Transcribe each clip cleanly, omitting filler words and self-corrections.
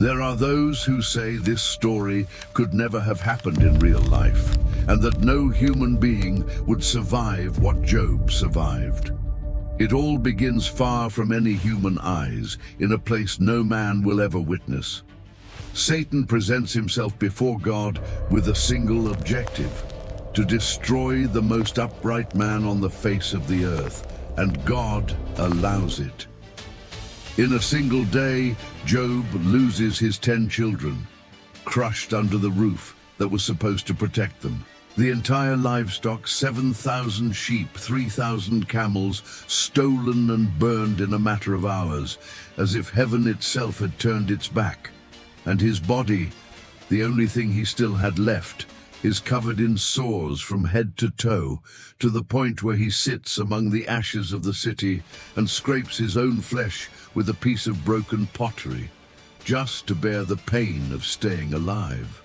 There are those who say this story could never have happened in real life, and that no human being would survive what Job survived. It all begins far from any human eyes, in a place no man will ever witness. Satan presents himself before God with a single objective: to destroy the most upright man on the face of the earth, and God allows it. In a single day, Job loses his 10 children, crushed under the roof that was supposed to protect them. The entire livestock, 7,000 sheep, 3,000 camels, stolen and burned in a matter of hours, as if heaven itself had turned its back. And his body, the only thing he still had left, is covered in sores from head to toe, to the point where he sits among the ashes of the city and scrapes his own flesh with a piece of broken pottery, just to bear the pain of staying alive.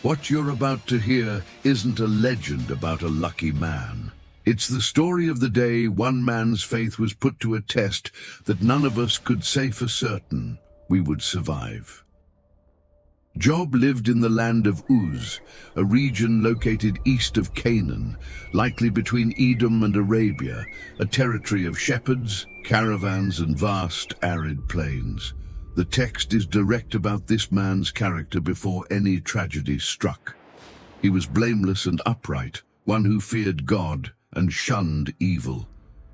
What you're about to hear isn't a legend about a lucky man. It's the story of the day one man's faith was put to a test that none of us could say for certain we would survive. Job lived in the land of Uz, a region located east of Canaan, likely between Edom and Arabia, a territory of shepherds, caravans, and vast arid plains. The text is direct about this man's character before any tragedy struck. He was blameless and upright, one who feared God and shunned evil.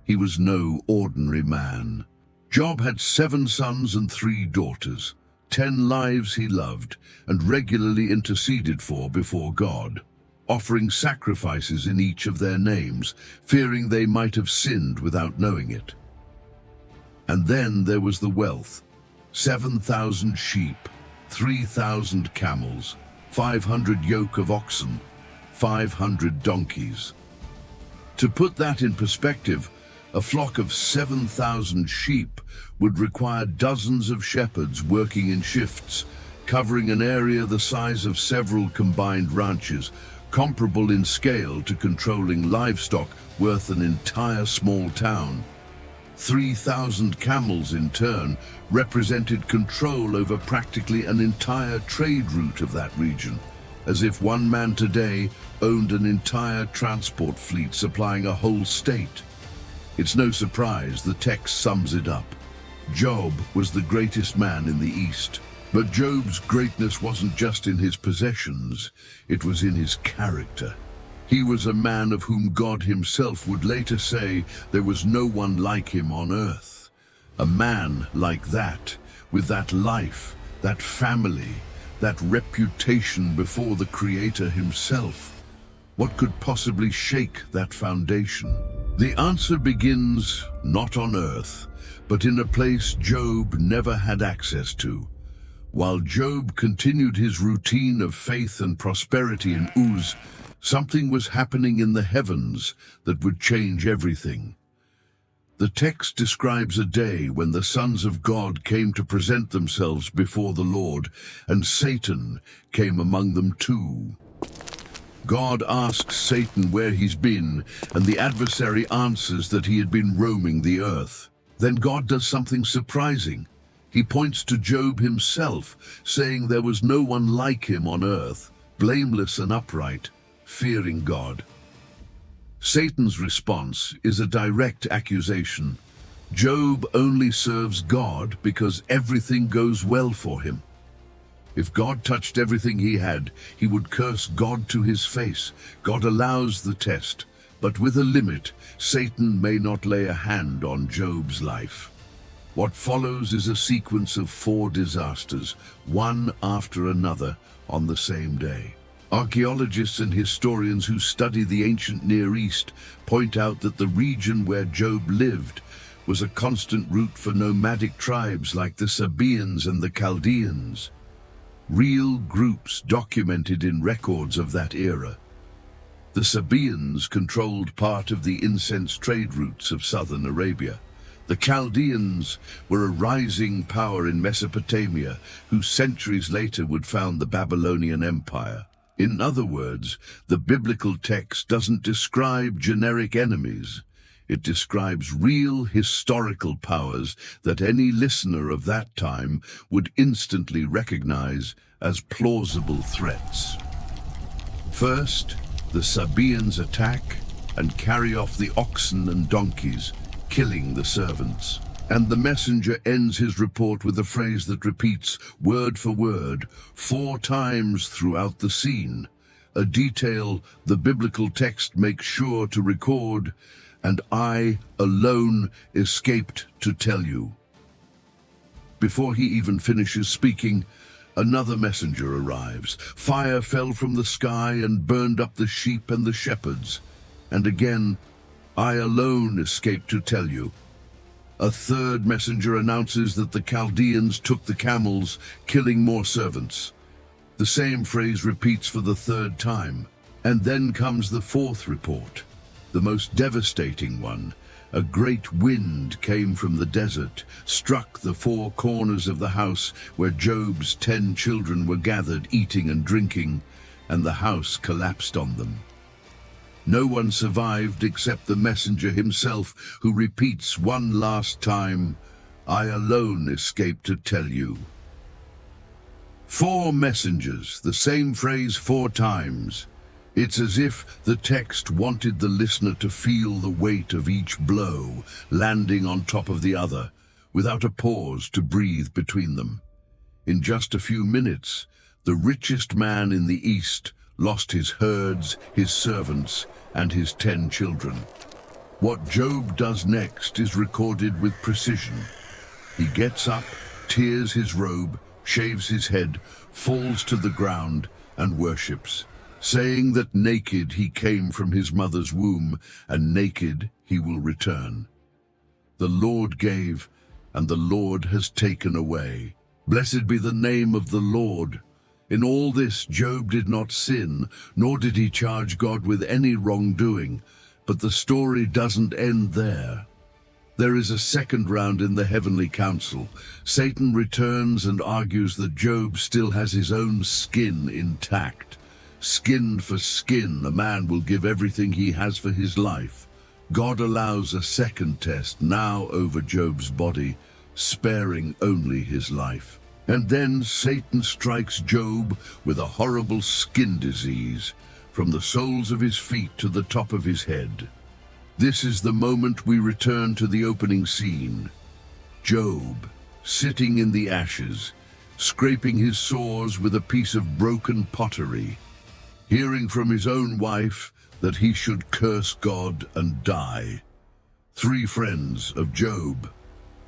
He was no ordinary man. Job had 7 sons and 3 daughters. 10 lives he loved and regularly interceded for before God, offering sacrifices in each of their names, fearing they might have sinned without knowing it. And then there was the wealth: 7,000 sheep, 3,000 camels, 500 yoke of oxen, 500 donkeys. To put that in perspective, a flock of 7,000 sheep would require dozens of shepherds working in shifts, covering an area the size of several combined ranches, comparable in scale to controlling livestock worth an entire small town. 3,000 camels, in turn, represented control over practically an entire trade route of that region, as if one man today owned an entire transport fleet supplying a whole state. It's no surprise the text sums it up. Job was the greatest man in the East. But Job's greatness wasn't just in his possessions, it was in his character. He was a man of whom God himself would later say there was no one like him on earth. A man like that, with that life, that family, that reputation before the Creator himself. What could possibly shake that foundation? The answer begins not on earth, but in a place Job never had access to. While Job continued his routine of faith and prosperity in Uz, something was happening in the heavens that would change everything. The text describes a day when the sons of God came to present themselves before the Lord, and Satan came among them too. God asks Satan where he's been, and the adversary answers that he had been roaming the earth. Then God does something surprising. He points to Job himself, saying there was no one like him on earth, blameless and upright, fearing God. Satan's response is a direct accusation. Job only serves God because everything goes well for him. If God touched everything he had, he would curse God to his face. God allows the test, but with a limit. Satan may not lay a hand on Job's life. What follows is a sequence of 4 disasters, one after another, on the same day. Archaeologists and historians who study the ancient Near East point out that the region where Job lived was a constant route for nomadic tribes like the Sabaeans and the Chaldeans. Real groups documented in records of that era. The Sabaeans controlled part of the incense trade routes of southern Arabia. The Chaldeans were a rising power in Mesopotamia, who centuries later would found the Babylonian Empire. In other words, the biblical text doesn't describe generic enemies. It describes real historical powers that any listener of that time would instantly recognize as plausible threats. First, the Sabaeans attack and carry off the oxen and donkeys, killing the servants. And the messenger ends his report with a phrase that repeats word for word 4 times throughout the scene, a detail the biblical text makes sure to record, "And I alone escaped to tell you." Before he even finishes speaking, another messenger arrives. Fire fell from the sky and burned up the sheep and the shepherds. And again, "I alone escaped to tell you." A third messenger announces that the Chaldeans took the camels, killing more servants. The same phrase repeats for the 3rd time. And then comes the 4th report, the most devastating one. A great wind came from the desert, struck the 4 corners of the house where Job's 10 children were gathered eating and drinking, and the house collapsed on them. No one survived except the messenger himself, who repeats one last time, "I alone escaped to tell you." 4 messengers, the same phrase 4 times. It's as if the text wanted the listener to feel the weight of each blow landing on top of the other, without a pause to breathe between them. In just a few minutes, the richest man in the East lost his herds, his servants, and his 10 children. What Job does next is recorded with precision. He gets up, tears his robe, shaves his head, falls to the ground, and worships, saying that naked he came from his mother's womb, and naked he will return. The Lord gave, and the Lord has taken away. Blessed be the name of the Lord. In all this, Job did not sin, nor did he charge God with any wrongdoing. But the story doesn't end there. There is a second round in the heavenly council. Satan returns and argues that Job still has his own skin intact. Skin for skin, a man will give everything he has for his life. God allows a second test now over Job's body, sparing only his life. And then Satan strikes Job with a horrible skin disease, from the soles of his feet to the top of his head. This is the moment we return to the opening scene. Job, sitting in the ashes, scraping his sores with a piece of broken pottery, hearing from his own wife that he should curse God and die. 3 friends of Job,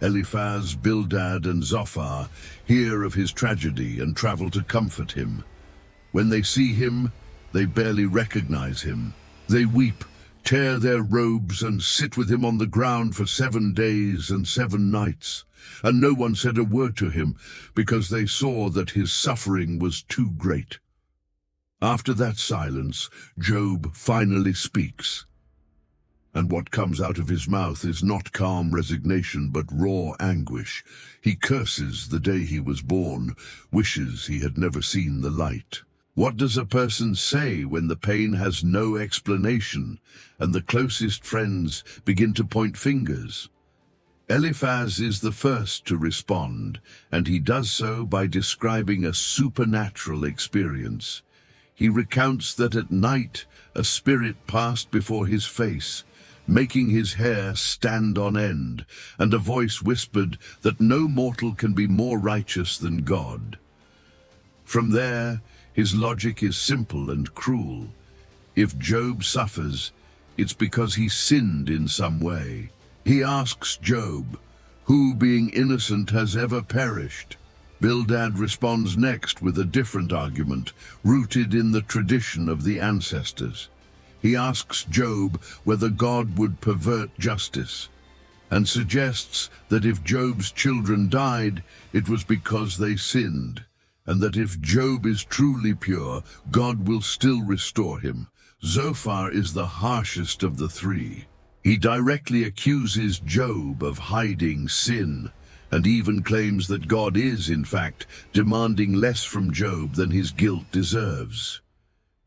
Eliphaz, Bildad, and Zophar, hear of his tragedy and travel to comfort him. When they see him, they barely recognize him. They weep, tear their robes, and sit with him on the ground for 7 days and 7 nights. And no one said a word to him, because they saw that his suffering was too great. After that silence, Job finally speaks. And what comes out of his mouth is not calm resignation, but raw anguish. He curses the day he was born, wishes he had never seen the light. What does a person say when the pain has no explanation, and the closest friends begin to point fingers? Eliphaz is the first to respond, and he does so by describing a supernatural experience. He recounts that at night a spirit passed before his face, making his hair stand on end, and a voice whispered that no mortal can be more righteous than God. From there, his logic is simple and cruel. If Job suffers, it's because he sinned in some way. He asks Job, "Who, being innocent, has ever perished?" Bildad responds next with a different argument, rooted in the tradition of the ancestors. He asks Job whether God would pervert justice, and suggests that if Job's children died, it was because they sinned, and that if Job is truly pure, God will still restore him. Zophar is the harshest of the 3. He directly accuses Job of hiding sin, and even claims that God is, in fact, demanding less from Job than his guilt deserves.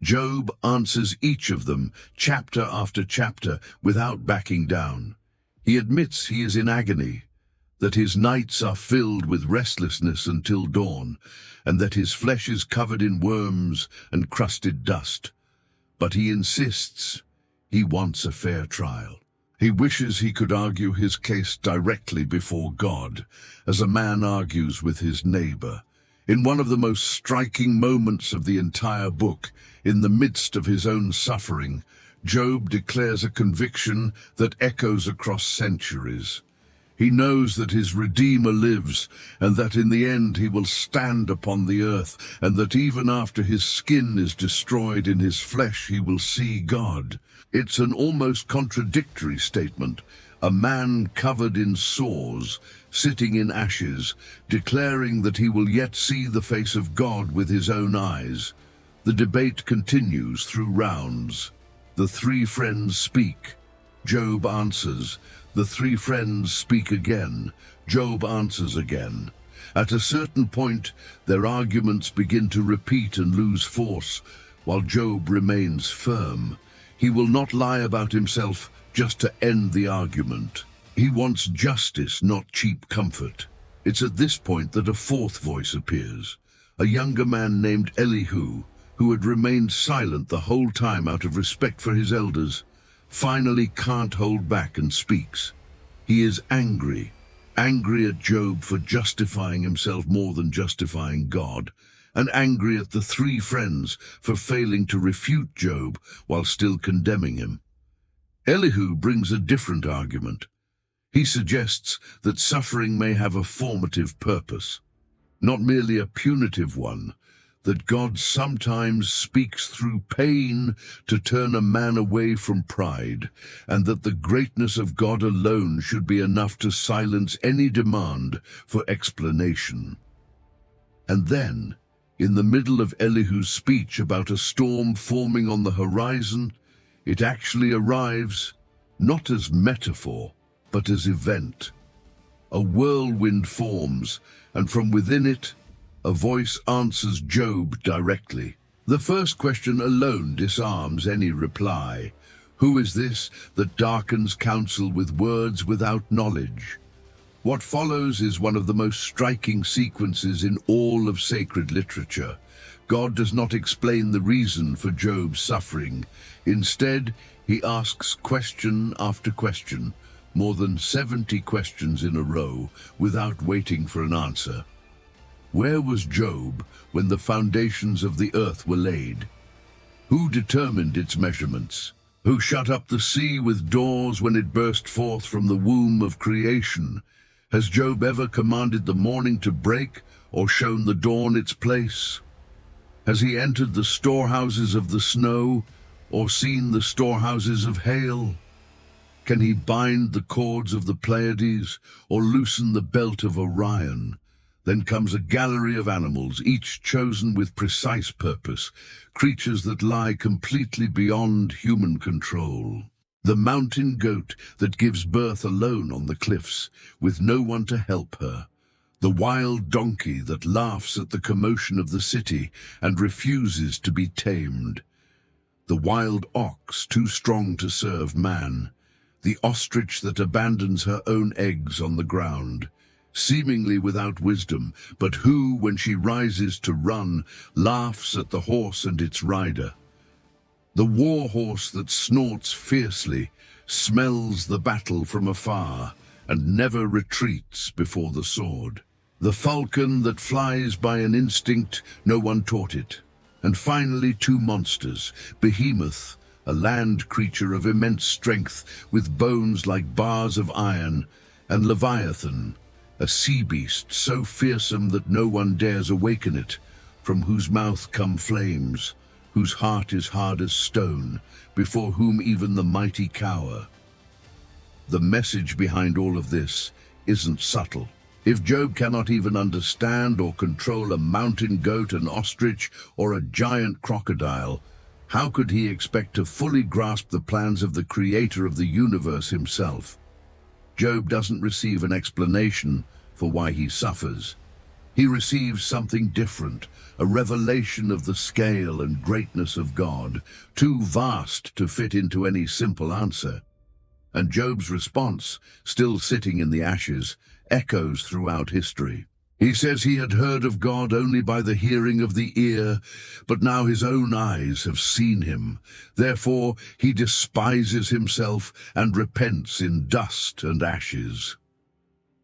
Job answers each of them, chapter after chapter, without backing down. He admits he is in agony, that his nights are filled with restlessness until dawn, and that his flesh is covered in worms and crusted dust. But he insists he wants a fair trial. He wishes he could argue his case directly before God, as a man argues with his neighbor. In one of the most striking moments of the entire book, in the midst of his own suffering, Job declares a conviction that echoes across centuries. He knows that his Redeemer lives, and that in the end he will stand upon the earth, and that even after his skin is destroyed in his flesh he will see God. It's an almost contradictory statement. A man covered in sores, sitting in ashes, declaring that he will yet see the face of God with his own eyes. The debate continues through rounds. The three friends speak. Job answers. The three friends speak again. Job answers again. At a certain point, their arguments begin to repeat and lose force, while Job remains firm. He will not lie about himself just to end the argument. He wants justice, not cheap comfort. It's at this point that a fourth voice appears, a younger man named Elihu, who had remained silent the whole time out of respect for his elders, finally can't hold back and speaks. He is angry at Job for justifying himself more than justifying God, and angry at the three friends for failing to refute Job while still condemning him. Elihu brings a different argument. He suggests that suffering may have a formative purpose, not merely a punitive one, that God sometimes speaks through pain to turn a man away from pride, and that the greatness of God alone should be enough to silence any demand for explanation. And then, in the middle of Elihu's speech about a storm forming on the horizon, it actually arrives, not as metaphor, but as event. A whirlwind forms, and from within it, a voice answers Job directly. The first question alone disarms any reply. Who is this that darkens counsel with words without knowledge? What follows is one of the most striking sequences in all of sacred literature. God does not explain the reason for Job's suffering. Instead, he asks question after question, more than 70 questions in a row, without waiting for an answer. Where was Job when the foundations of the earth were laid? Who determined its measurements? Who shut up the sea with doors when it burst forth from the womb of creation? Has Job ever commanded the morning to break or shown the dawn its place? Has he entered the storehouses of the snow or seen the storehouses of hail? Can he bind the cords of the Pleiades or loosen the belt of Orion? Then comes a gallery of animals, each chosen with precise purpose, creatures that lie completely beyond human control. The mountain goat that gives birth alone on the cliffs, with no one to help her. The wild donkey that laughs at the commotion of the city and refuses to be tamed. The wild ox too strong to serve man. The ostrich that abandons her own eggs on the ground, seemingly without wisdom, but who, when she rises to run, laughs at the horse and its rider. The war horse that snorts fiercely, smells the battle from afar, and never retreats before the sword. The falcon that flies by an instinct no one taught it. And finally, two monsters, Behemoth, a land creature of immense strength with bones like bars of iron, and Leviathan, a sea beast so fearsome that no one dares awaken it, from whose mouth come flames, whose heart is hard as stone, before whom even the mighty cower. The message behind all of this isn't subtle. If Job cannot even understand or control a mountain goat, an ostrich, or a giant crocodile, how could he expect to fully grasp the plans of the creator of the universe himself? Job doesn't receive an explanation for why he suffers. He receives something different, a revelation of the scale and greatness of God, too vast to fit into any simple answer. And Job's response, still sitting in the ashes, echoes throughout history. He says he had heard of God only by the hearing of the ear, but now his own eyes have seen him. Therefore he despises himself and repents in dust and ashes.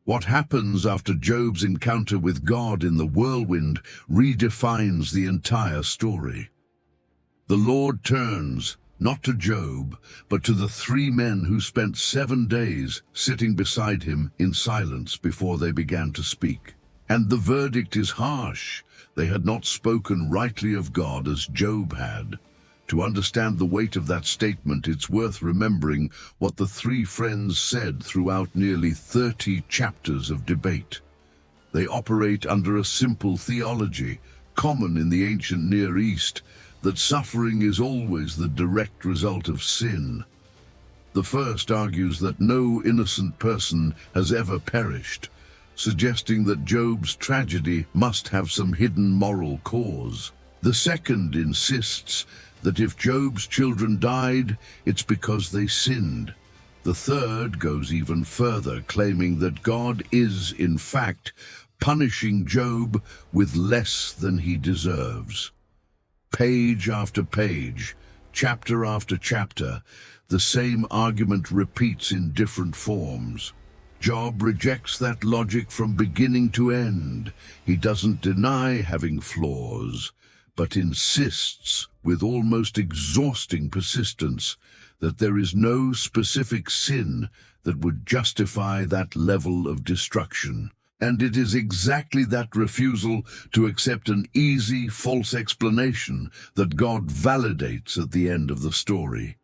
What happens after Job's encounter with God in the whirlwind redefines the entire story. The Lord turns, not to Job, but to the 3 men who spent 7 days sitting beside him in silence before they began to speak. And the verdict is harsh. They had not spoken rightly of God as Job had. To understand the weight of that statement, it's worth remembering what the 3 friends said throughout nearly 30 chapters of debate. They operate under a simple theology, common in the ancient Near East, that suffering is always the direct result of sin. The first argues that no innocent person has ever perished, suggesting that Job's tragedy must have some hidden moral cause. The second insists that if Job's children died, it's because they sinned. The third goes even further, claiming that God is, in fact, punishing Job with less than he deserves. Page after page, chapter after chapter, the same argument repeats in different forms. Job rejects that logic from beginning to end. He doesn't deny having flaws, but insists with almost exhausting persistence that there is no specific sin that would justify that level of destruction. And it is exactly that refusal to accept an easy, false explanation that God validates at the end of the story.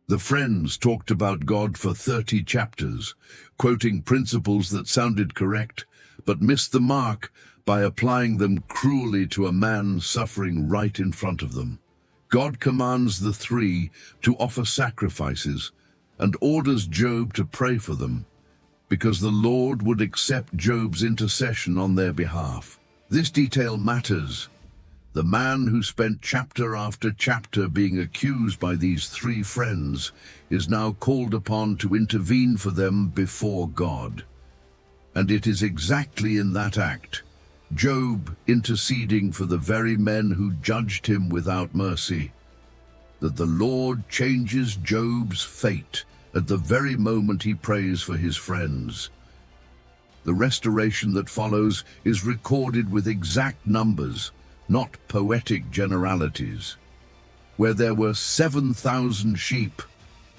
The friends talked about God for 30 chapters, quoting principles that sounded correct, but missed the mark by applying them cruelly to a man suffering right in front of them. God commands the 3 to offer sacrifices and orders Job to pray for them, because the Lord would accept Job's intercession on their behalf. This detail matters. The man who spent chapter after chapter being accused by these 3 friends is now called upon to intervene for them before God. And it is exactly in that act, Job interceding for the very men who judged him without mercy, that the Lord changes Job's fate at the very moment he prays for his friends. The restoration that follows is recorded with exact numbers, not poetic generalities. Where there were 7,000 sheep,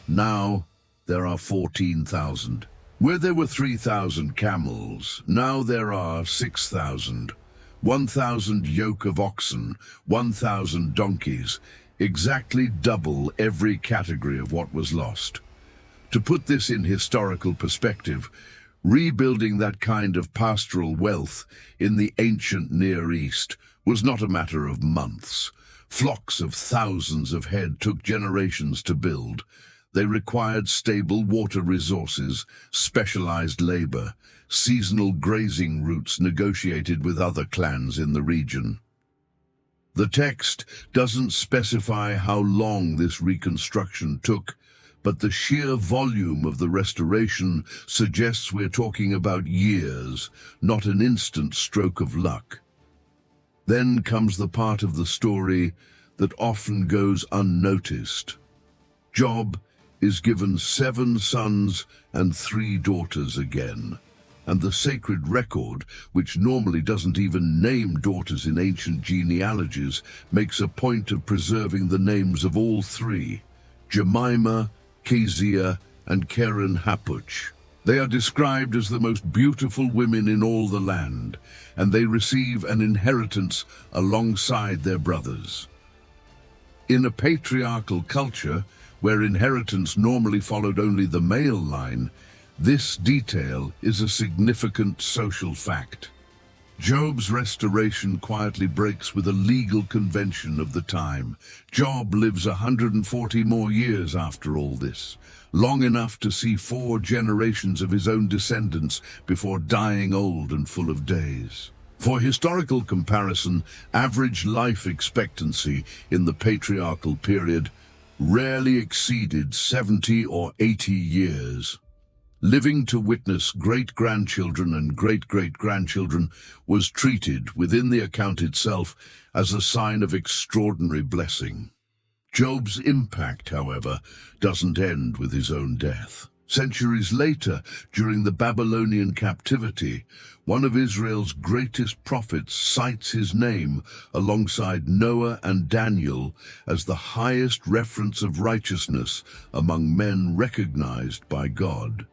now there are 14,000. Where there were 3,000 camels, now there are 6,000. 1,000 yoke of oxen, 1,000 donkeys, exactly double every category of what was lost. To put this in historical perspective, rebuilding that kind of pastoral wealth in the ancient Near East was not a matter of months. Flocks of thousands of head took generations to build. They required stable water resources, specialized labor, seasonal grazing routes negotiated with other clans in the region. The text doesn't specify how long this reconstruction took, but the sheer volume of the restoration suggests we're talking about years, not an instant stroke of luck. Then comes the part of the story that often goes unnoticed. Job is given 7 sons and 3 daughters again, and the sacred record, which normally doesn't even name daughters in ancient genealogies, makes a point of preserving the names of all 3, Jemima, Kezia, and Keren Happuch. They are described as the most beautiful women in all the land, and they receive an inheritance alongside their brothers. In a patriarchal culture, where inheritance normally followed only the male line, this detail is a significant social fact. Job's restoration quietly breaks with a legal convention of the time. Job lives 140 more years after all this, long enough to see 4 generations of his own descendants before dying old and full of days. For historical comparison, average life expectancy in the patriarchal period rarely exceeded 70 or 80 years. Living to witness great-grandchildren and great-great-grandchildren was treated, within the account itself, as a sign of extraordinary blessing. Job's impact, however, doesn't end with his own death. Centuries later, during the Babylonian captivity, one of Israel's greatest prophets cites his name alongside Noah and Daniel as the highest reference of righteousness among men recognized by God.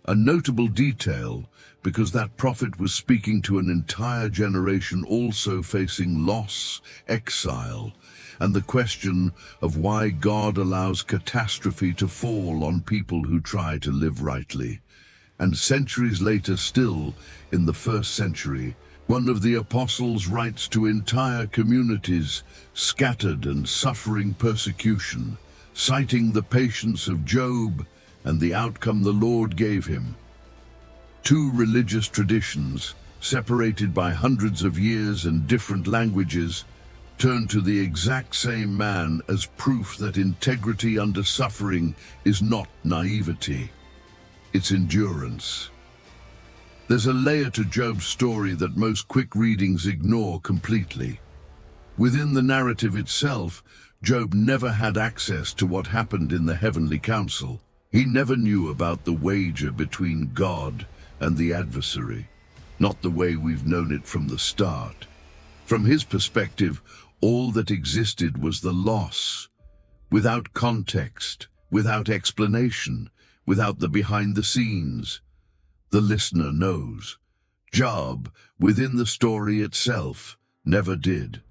A notable detail, because that prophet was speaking to an entire generation also facing loss, exile, and the question of why God allows catastrophe to fall on people who try to live rightly. And centuries later still, in the 1st century, one of the apostles writes to entire communities scattered and suffering persecution, citing the patience of Job and the outcome the Lord gave him. 2 religious traditions, separated by hundreds of years and different languages, turn to the exact same man as proof that integrity under suffering is not naivety, it's endurance. There's a layer to Job's story that most quick readings ignore completely. Within the narrative itself, Job never had access to what happened in the heavenly council. He never knew about the wager between God and the adversary, not the way we've known it from the start. From his perspective, all that existed was the loss, without context, without explanation, without the behind the scenes. The listener knows. Job, within the story itself, never did.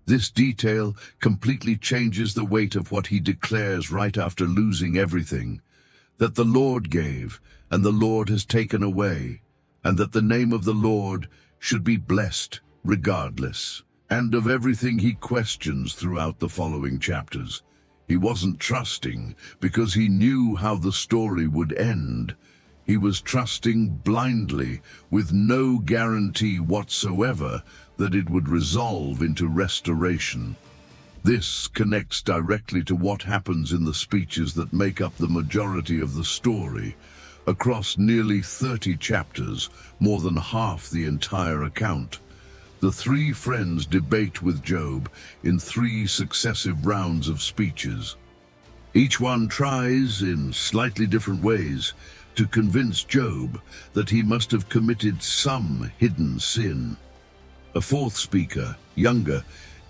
This detail completely changes the weight of what he declares right after losing everything. That the Lord gave, and the Lord has taken away, and that the name of the Lord should be blessed regardless. And of everything he questions throughout the following chapters. He wasn't trusting because he knew how the story would end. He was trusting blindly, with no guarantee whatsoever that it would resolve into restoration. This connects directly to what happens in the speeches that make up the majority of the story. Across nearly 30 chapters, more than half the entire account, the 3 friends debate with Job in 3 successive rounds of speeches. Each one tries, in slightly different ways, to convince Job that he must have committed some hidden sin. A 4th speaker, younger,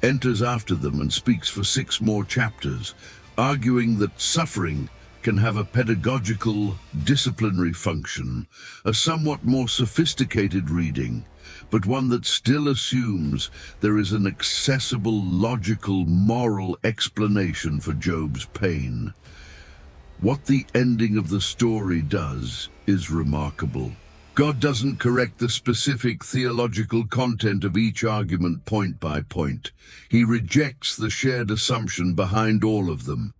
enters after them and speaks for 6 more chapters, arguing that suffering can have a pedagogical, disciplinary function, a somewhat more sophisticated reading, but one that still assumes there is an accessible, logical, moral explanation for Job's pain. What the ending of the story does is remarkable. God doesn't correct the specific theological content of each argument point by point. He rejects the shared assumption behind all of them.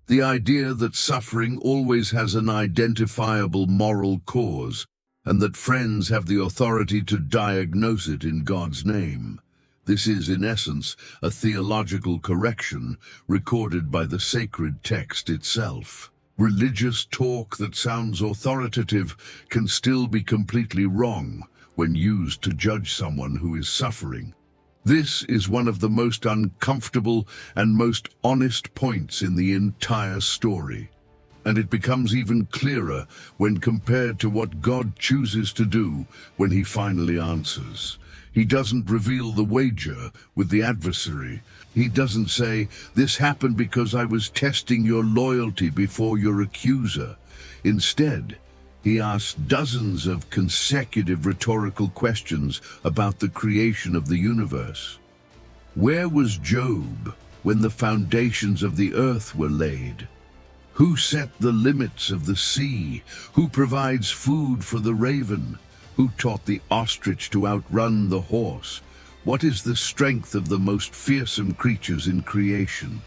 The idea that suffering always has an identifiable moral cause, and that friends have the authority to diagnose it in God's name. This is, in essence, a theological correction recorded by the sacred text itself. Religious talk that sounds authoritative can still be completely wrong when used to judge someone who is suffering. This is one of the most uncomfortable and most honest points in the entire story, and it becomes even clearer when compared to what God chooses to do when he finally answers. He doesn't reveal the wager with the adversary. He doesn't say, "This happened because I was testing your loyalty before your accuser." Instead, he asks dozens of consecutive rhetorical questions about the creation of the universe. Where was Job when the foundations of the earth were laid? Who set the limits of the sea? Who provides food for the raven? Who taught the ostrich to outrun the horse? What is the strength of the most fearsome creatures in creation?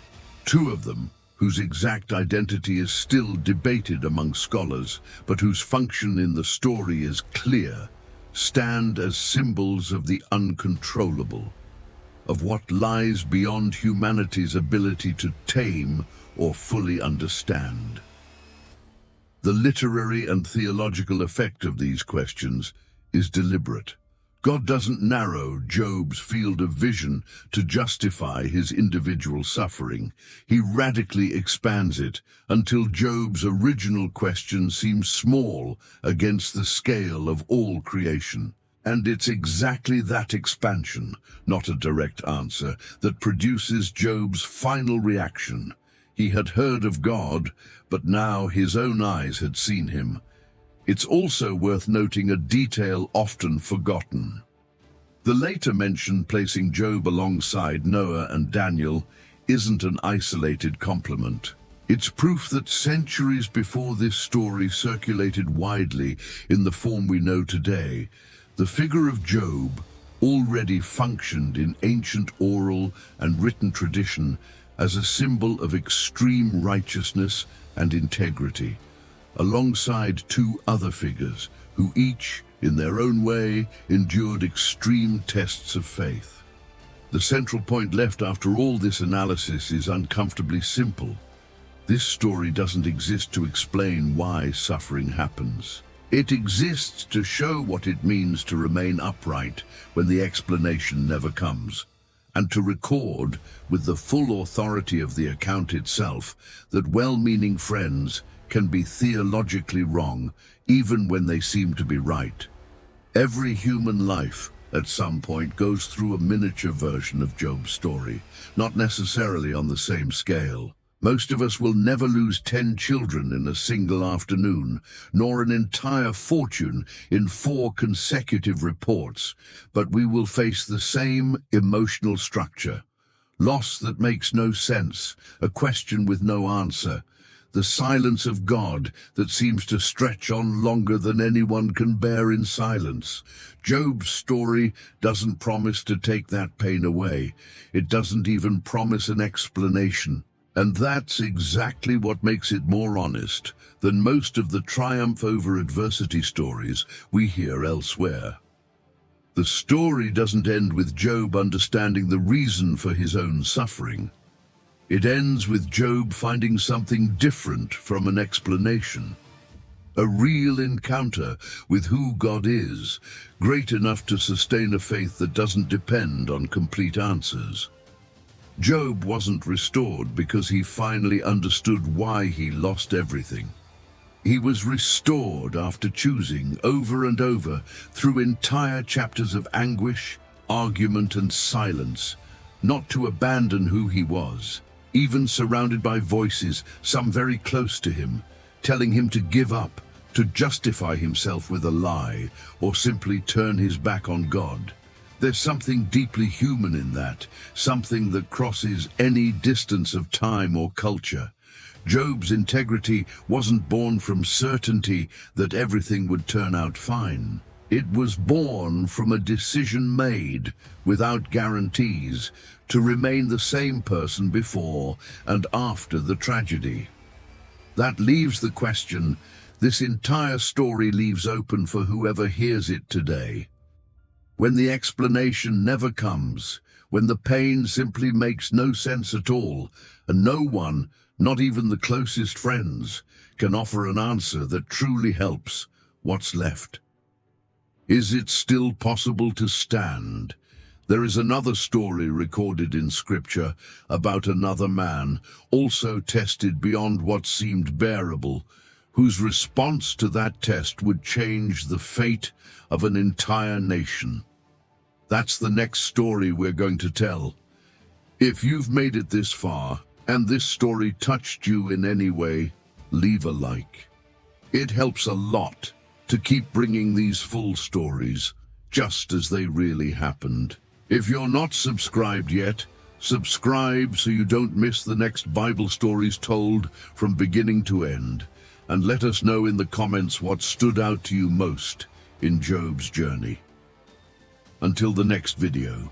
Two of them, whose exact identity is still debated among scholars, but whose function in the story is clear, stand as symbols of the uncontrollable, of what lies beyond humanity's ability to tame or fully understand. The literary and theological effect of these questions is deliberate. God doesn't narrow Job's field of vision to justify his individual suffering. He radically expands it until Job's original question seems small against the scale of all creation. And it's exactly that expansion, not a direct answer, that produces Job's final reaction. He had heard of God, but now his own eyes had seen him. It's also worth noting a detail often forgotten. The later mention placing Job alongside Noah and Daniel isn't an isolated compliment. It's proof that centuries before this story circulated widely in the form we know today. The figure of Job already functioned in ancient oral and written tradition as a symbol of extreme righteousness and integrity, alongside two other figures who each, in their own way, endured extreme tests of faith. The central point left after all this analysis is uncomfortably simple. This story doesn't exist to explain why suffering happens. It exists to show what it means to remain upright when the explanation never comes, and to record, with the full authority of the account itself, that well-meaning friends can be theologically wrong, even when they seem to be right. Every human life, at some point, goes through a miniature version of Job's story, not necessarily on the same scale. Most of us will never lose 10 children in a single afternoon, nor an entire fortune in 4 consecutive reports, but we will face the same emotional structure. Loss that makes no sense, a question with no answer, the silence of God that seems to stretch on longer than anyone can bear in silence. Job's story doesn't promise to take that pain away. It doesn't even promise an explanation. And that's exactly what makes it more honest than most of the triumph over adversity stories we hear elsewhere. The story doesn't end with Job understanding the reason for his own suffering. It ends with Job finding something different from an explanation. A real encounter with who God is, great enough to sustain a faith that doesn't depend on complete answers. Job wasn't restored because he finally understood why he lost everything. He was restored after choosing over and over, through entire chapters of anguish, argument, and silence, not to abandon who he was, even surrounded by voices, some very close to him, telling him to give up, to justify himself with a lie, or simply turn his back on God. There's something deeply human in that, something that crosses any distance of time or culture. Job's integrity wasn't born from certainty that everything would turn out fine. It was born from a decision made, without guarantees, to remain the same person before and after the tragedy. That leaves the question this entire story leaves open for whoever hears it today. When the explanation never comes, when the pain simply makes no sense at all, and no one, not even the closest friends, can offer an answer that truly helps, what's left? Is it still possible to stand? There is another story recorded in Scripture about another man, also tested beyond what seemed bearable, whose response to that test would change the fate of an entire nation. That's the next story we're going to tell. If you've made it this far, and this story touched you in any way, leave a like. It helps a lot to keep bringing these full stories, just as they really happened. If you're not subscribed yet, subscribe so you don't miss the next Bible stories told from beginning to end. And let us know in the comments what stood out to you most. in Job's journey. Until the next video.